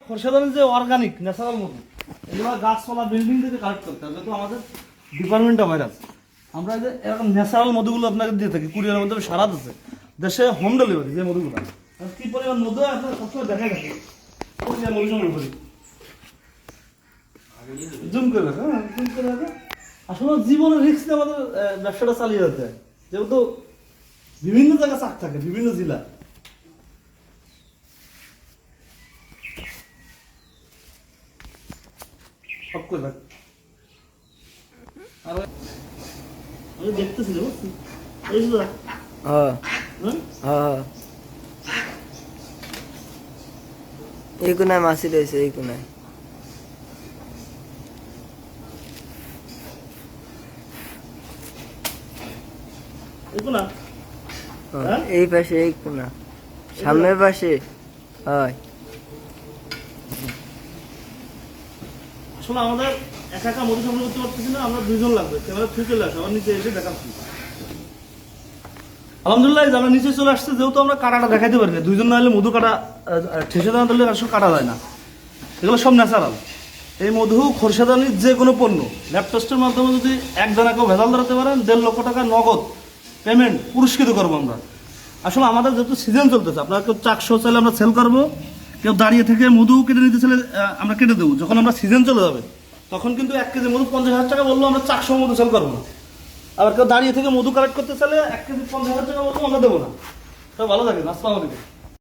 খোরশেদানি যে organic natural মধু, এগুলো গাছপালা বিল্ডিং থেকে কালেক্ট করতে হবে, যেহেতু আমাদের ডিপার্টমেন্টটা ভাইরাস। আমরা যে এরকম ন্যাচারাল মধুগুলো আপনাকে দিয়ে থাকি, কুরিয়ারের মাধ্যমে সারা দেশে হোম ডেলিভারি যে মধুগুলো। কি পরিমাণ মধু আপনার সবসময় দেখা গেছে মধু সংগ্রহ করি, জুম করে রাখা, হ্যাঁ জুম করে রাখা। আসলে জীবনের রিস্ক নিয়ে আমাদের ব্যবসাটা চালিয়ে যেতে হয়, যেহেতু বিভিন্ন জায়গায় চাক থাকে, বিভিন্ন জেলা। সব করে রাখ, আমি দেখতেছি বুঝছি এই এই কোনায় মাছি রয়েছে, এই কোনায়। এই পাশে, এই কোনা, সামনের পাশে হয়। আসলে আমাদের একা একা মধু সংগ্রহ করতে পারতেছি না, আমরা দুইজন লাগবে। ক্যামেরা ঠিক চলে আসে, আমার নিচে এসে দেখাচ্ছি। আলহামদুলিল্লাহ আমরা নিচে চলে আসছে, যেহেতু আমরা কাটাটা দেখাইতে পারি না, দুইজন না হলে মধু কাটা ঠেসে দেওয়া দিলে আসলে কাটা যায় না। এগুলো সব ন্যাচারাল। এই মধু খোরশেদানির যে কোনো পণ্য ল্যাব টেস্টের মাধ্যমে যদি এক দানাকেও ভেজাল ধরাতে পারেন, 1.5 লক্ষ টাকা নগদ পেমেন্ট পুরস্কৃত করবো আমরা। আসলে আমাদের যেহেতু সিজন চলতেছে, আপনারা কেউ চাকশো চাইলে আমরা সেল করবো, কেউ দাঁড়িয়ে থেকে মধু কেটে নিতে চাইলে আমরা কেটে দেবো। যখন আমরা সিজন চলে যাবে তখন কিন্তু 1 কেজি মধু 50,000 টাকা বললেও আমরা চাকশো মধু সেল করবো না। আবার কেউ দাঁড়িয়ে থেকে মধু কালেক্ট করতে চাইলে 1 কেজি 50,000 টাকা বললেও আমরা দেবো না। সব ভালো থাকেন, আসসালামু আলাইকুম।